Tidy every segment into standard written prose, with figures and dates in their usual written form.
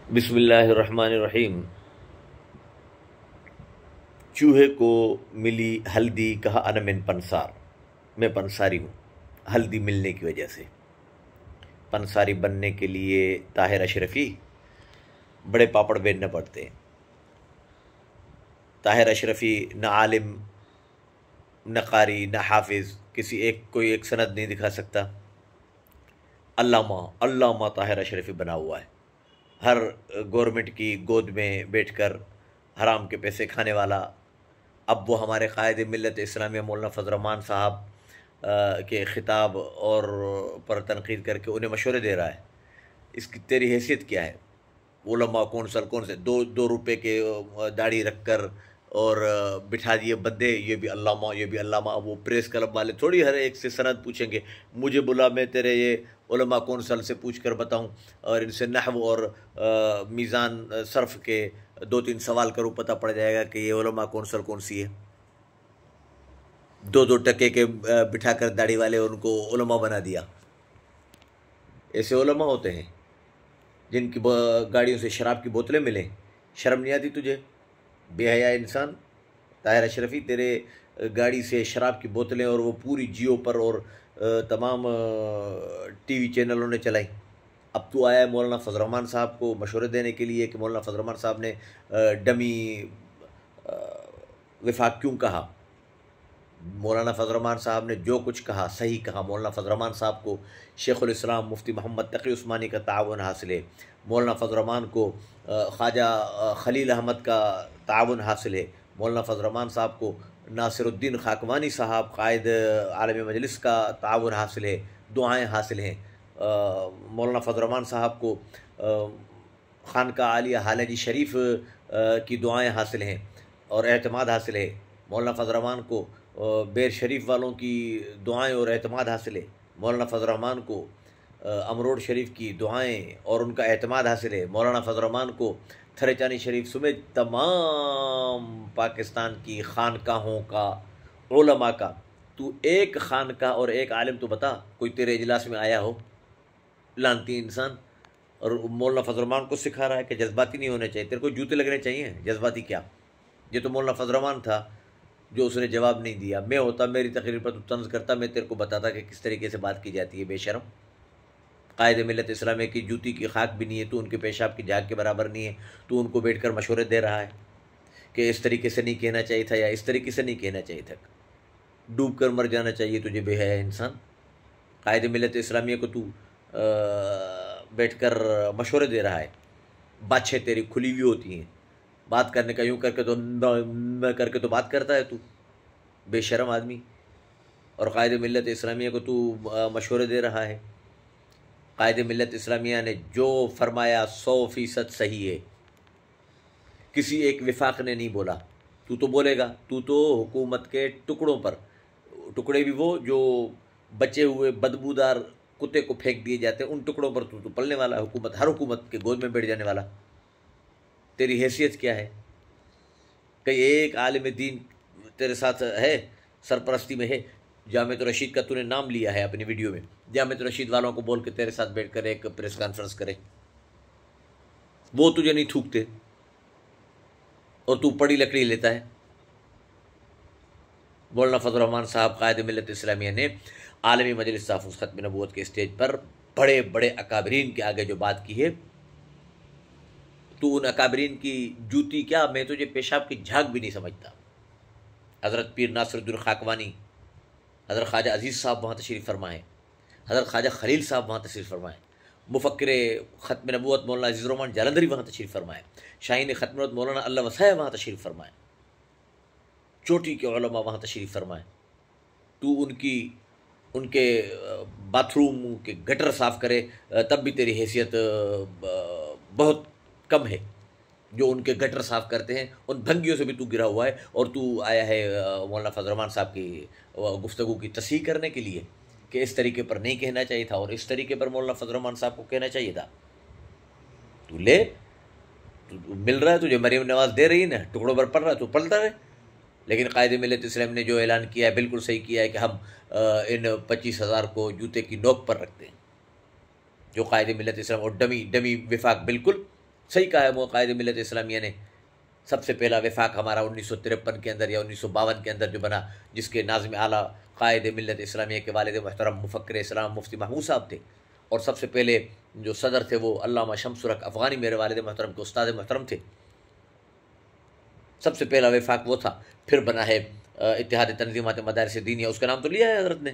بسم اللہ الرحمن الرحیم۔ چوہے کو ملی ہلدی، کہا انا من پنسار، میں پنساری ہوں ہلدی ملنے کی وجہ سے۔ پنساری بننے کے لیے طاہر اشرفی بڑے پاپڑ بیلنے پڑتے ہیں۔ طاہر اشرفی نہ عالم، نہ قاری، نہ حافظ، کوئی ایک سند نہیں دکھا سکتا۔ علامہ طاہر اشرفی بنا ہوا ہے، ہر گورنمنٹ کی گود میں بیٹھ کر حرام کے پیسے کھانے والا۔ اب وہ ہمارے قائد ملت اسلامیہ مولانا فضل الرحمان صاحب کے خطاب اور پر تنقید کر کے انہیں مشورے دے رہا ہے۔ اس کی تیری حیثیت کیا ہے؟ علماء کون سے دو روپے کے داڑھی رکھ کر اور بٹھا دیے بندے، یہ بھی علامہ۔ اب وہ پریس کلب والے تھوڑی ہر ایک سے سند پوچھیں گے، مجھے بلا میں تیرے یہ علماء کونسل سے پوچھ کر بتاؤں اور ان سے نحو اور میزان صرف کے 2-3 سوال کروں، پتہ پڑ جائے گا کہ یہ علماء کونسل کون سی ہے۔ 2 ٹکے کے بٹھا کر داڑھی والے ان کو علماء بنا دیا۔ ایسے علماء ہوتے ہیں جن کی گاڑیوں سے شراب کی بوتلیں ملیں۔ شرم نہیں آتی تجھے؟ بے حیا انسان! طاہر اشرفی، تیرے گاڑی سے شراب کی بوتلیں اور وہ پوری جیو پر اور تمام ٹی وی چینلوں نے چلائی۔ اب تو آیا ہے مولانا فضل الرحمان صاحب کو مشورے دینے کے لیے کہ مولانا فضل الرحمان صاحب نے ڈمی وفاق کیوں کہا۔ مولانا فضل الرحمان صاحب نے جو کچھ کہا صحیح کہا۔ مولانا فضل الرحمان صاحب کو شیخ الاسلام مفتی محمد تقی عثمانی کا تعاون حاصل ہے۔ مولانا فضل الرحمان کو خواجہ خلیل احمد کا تعاون حاصل ہے۔ مولانا فضل الرحمان صاحب کو ناصر الدین خاکوانی صاحب قائد عالمی مجلس کا تعاون حاصل ہے، دعائیں حاصل ہیں۔ مولانا فضل الرحمان صاحب کو خانقاہ عالیہ حالجی شریف کی دعائیں حاصل ہیں اور اعتماد حاصل ہے۔ مولانا فضل الرحمان کو بیر شریف والوں کی دعائیں اور اعتماد حاصل ہے۔ مولانا فضل الرحمان کو امروڑ شریف کی دعائیں اور ان کا اعتماد حاصل ہے۔ مولانا فضل الرحمان کو تھرے چانی شریف سمیت تمام پاکستان کی خانقاہوں کا علماء کا۔ تو ایک خانقاہ اور ایک عالم تو بتا کوئی تیرے اجلاس میں آیا ہو، لانتی انسان! اور مولانا فضل الرحمان کو سکھا رہا ہے کہ جذباتی نہیں ہونے چاہیے، تیرے کو جوتے لگنے چاہیے۔ جذباتی کیا؟ یہ تو مولانا فضل الرحمان تھا جو اس نے جواب نہیں دیا۔ میں ہوتا، میری تقریر پر تو طنز کرتا، میں تیرے کو بتاتا کہ کس طریقے سے بات کی جاتی ہے۔ بے شرم! قائد ملت اسلامیہ کی جوتی کی خاک بھی نہیں ہے تو، ان کے پیشاب کی جھاگ کے برابر نہیں ہے تو ان کو بیٹھ کر مشورے دے رہا ہے کہ اس طریقے سے نہیں کہنا چاہیے تھا یا اس طریقے سے نہیں کہنا چاہیے تھا۔ ڈوب کر مر جانا چاہیے تجھے، بے حیا انسان! قائد ملت اسلامیہ کو تو بیٹھ کر مشورے دے رہا ہے۔ باتیں تیری کھلی ہوئی ہوتی ہیں، بات کرنے کا یوں کر کے تو کر کے تو بات کرتا ہے تو، بے شرم آدمی! اور قائد ملت اسلامیہ کو تو مشورے دے رہا ہے۔ قائد ملت اسلامیہ نے جو فرمایا 100% صحیح ہے، کسی ایک وفاق نے نہیں بولا۔ تو بولے گا؟ تو حکومت کے ٹکڑے بھی وہ جو بچے ہوئے بدبودار کتے کو پھینک دیے جاتے ہیں، ان ٹکڑوں پر تو پلنے والا، ہر حکومت کے گود میں بیٹھ جانے والا۔ تیری حیثیت کیا ہے؟ کئی ایک عالم دین تیرے ساتھ ہے، سرپرستی میں ہے؟ جامعۃ الرشید کا تو نے نام لیا ہے اپنی ویڈیو میں، جامعۃ الرشید والوں کو بول کے تیرے ساتھ بیٹھ کر ایک پریس کانفرنس کرے، وہ تجھے نہیں تھوکتے اور تو پڑی لکڑی لیتا ہے۔ مولانا فضل الرحمان صاحب قائد ملت اسلامیہ نے عالمی مجلس تحفظ ختم نبوت کے اسٹیج پر بڑے بڑے اکابرین کے آگے جو بات کی ہے، تو ان اکابرین کی جوتی کیا، میں تجھے پیشاب کی جھاگ بھی نہیں سمجھتا۔ حضرت پیر ناصر الدین خاکوانی، حضرت خواجہ عزیز صاحب وہاں تشریف فرمائیں، حضرت خواجہ خلیل صاحب وہاں تشریف فرمائیں، مفکر ختم نبوت مولانا عزیز الرحمان جالندھری وہاں تشریف فرمائیں، شاہین ختم نبوت مولانا اللہ وسائع وہاں تشریف فرمائیں، چوٹی کے علماء وہاں تشریف فرمائیں۔ تو ان کے باتھ روم کے گٹر صاف کرے تب بھی تیری حیثیت بہت کم ہے۔ جو ان کے گٹر صاف کرتے ہیں ان بھنگیوں سے بھی تو گرا ہوا ہے، اور تو آیا ہے مولانا فضل الرحمان صاحب کی گفتگو کی تصحیح کرنے کے لیے کہ اس طریقے پر نہیں کہنا چاہیے تھا اور اس طریقے پر مولانا فضل الرحمان صاحب کو کہنا چاہیے تھا۔ تو مل رہا ہے تجھے، مریم نواز دے رہی ہے نا، ٹکڑوں پر پڑ رہا ہے تو پلتا ہے۔ لیکن قائد ملت اسلام نے جو اعلان کیا ہے بالکل صحیح کیا ہے کہ ہم ان 25,000 کو جوتے کی نوک پر رکھتے ہیں۔ جو قائد ملت اسلام اور ڈمی وفاق بالکل صحیح کہا ہے قائد ملت اسلامیہ نے، سب سے پہلا وفاق ہمارا 1953 کے اندر یا 1952 کے اندر جو بنا، جس کے ناظم اعلیٰ قائد ملت اسلامیہ کے والد محترم مفکر اسلام مفتی محمود صاحب تھے، اور سب سے پہلے جو صدر تھے وہ علامہ شمس الحق افغانی میرے والد محترم کے استاد محترم تھے۔ سب سے پہلا وفاق وہ تھا، پھر بنا ہے اتحاد تنظیمات مدارس دینیہ، اس کا نام تو لیا ہے حضرت نے،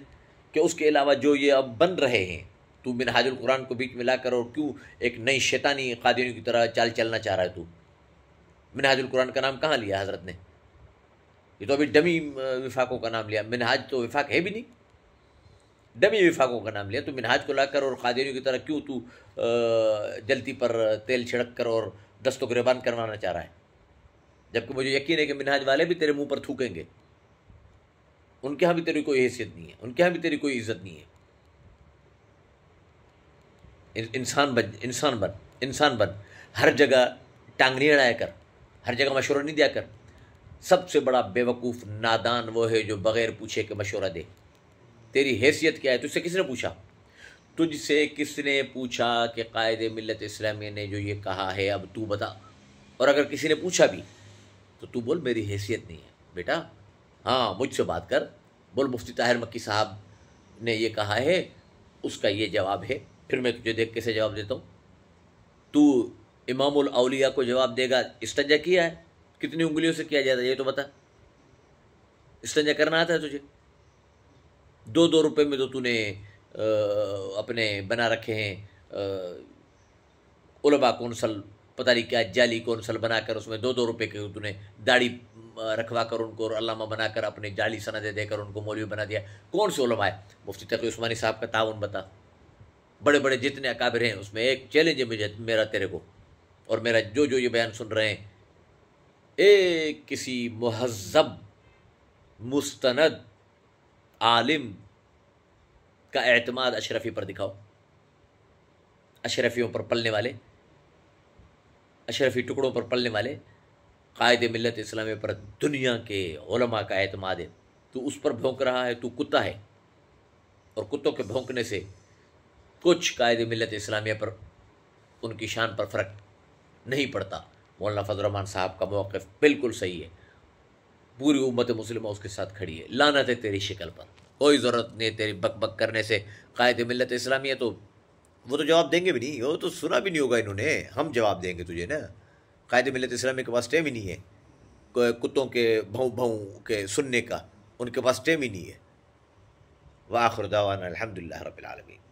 کہ اس کے علاوہ جو یہ اب بن رہے ہیں، تو منہاج القرآن کو بیچ میں لا کر اور کیوں ایک نئی شیطانی قادریوں کی طرح چال چلنا چاہ رہا ہے؟ تو منہاج القرآن کا نام کہاں لیا حضرت نے؟ یہ تو ابھی ڈمی وفاقوں کا نام لیا، منہاج تو وفاق ہے بھی نہیں، ڈمی وفاقوں کا نام لیا۔ تو منہاج کو لا کر اور قادریوں کی طرح کیوں تو جلتی پر تیل چھڑک کر اور دست و گریبان کروانا چاہ رہا ہے؟ جبکہ مجھے یقین ہے کہ منہاج والے بھی تیرے منہ پر تھوکیں گے، ان کے ہاں بھی تیری کوئی حیثیت نہیں ہے، ان کے ہاں بھی تیری کوئی عزت نہیں ہے۔ انسان بن، ہر جگہ ٹانگ نہیں اڑایا کر، ہر جگہ مشورہ نہیں دیا کر۔ سب سے بڑا بیوقوف نادان وہ ہے جو بغیر پوچھے کہ مشورہ دے۔ تیری حیثیت کیا ہے؟ تجھ سے کس نے پوچھا؟ تجھ سے کس نے پوچھا کہ قائد ملت اسلامیہ نے جو یہ کہا ہے اب تو بتا؟ اور اگر کسی نے پوچھا بھی تو تو بول میری حیثیت نہیں ہے بیٹا، ہاں مجھ سے بات کر، بول مفتی طاہر مکی صاحب نے یہ کہا ہے، اس کا یہ جواب ہے، پھر میں تجھے دیکھ کیسے جواب دیتا ہوں۔ تو امام الاولیاء کو جواب دے گا استنجا کیا ہے؟ کتنی انگلیوں سے کیا جاتا ہے یہ تو بتا، استنجا کرنا آتا ہے تجھے؟ 2 روپے میں تو نے اپنے بنا رکھے ہیں علماء کونسل، پتہ نہیں کیا جعلی کونسل بنا کر اس میں 2 روپے کے تو نے داڑھی رکھوا کر ان کو اور علامہ بنا کر اپنے جعلی سندیں دے کر ان کو مولوی بنا دیا۔ کون سے علماء ہے؟ مفتی تقی عثمانی صاحب کا تعاون بتا، بڑے بڑے جتنے اکابر ہیں اس میں ایک چیلنج ہے میرا تیرے کو، اور میرا جو یہ بیان سن رہے ہیں، ایک کسی مہذب مستند عالم کا اعتماد اشرفی پر دکھاؤ، اشرفیوں پر پلنے والے، اشرفی ٹکڑوں پر پلنے والے قائد ملت اسلامیہ پر دنیا کے علماء کا اعتماد ہے، تو اس پر بھونک رہا ہے، تو کتا ہے، اور کتوں کے بھونکنے سے کچھ قائد ملت اسلامیہ پر ان کی شان پر فرق نہیں پڑتا۔ مولانا فضل الرحمان صاحب کا موقف بالکل صحیح ہے، پوری امت مسلمہ اس کے ساتھ کھڑی ہے۔ لعنت ہے تیری شکل پر، کوئی ضرورت نہیں تیری بک بک کرنے سے۔ قائد ملت اسلامیہ تو وہ تو جواب دیں گے بھی نہیں، وہ تو سنا بھی نہیں ہوگا انہوں نے، ہم جواب دیں گے تجھے نا۔ قائد ملت اسلامیہ کے پاس ٹائم ہی نہیں ہے کتوں کے بھوں بھوں کے سننے کا، ان کے پاس ٹائم ہی نہیں ہے۔ وآخر دعوانا الحمدللہ رب العالمین۔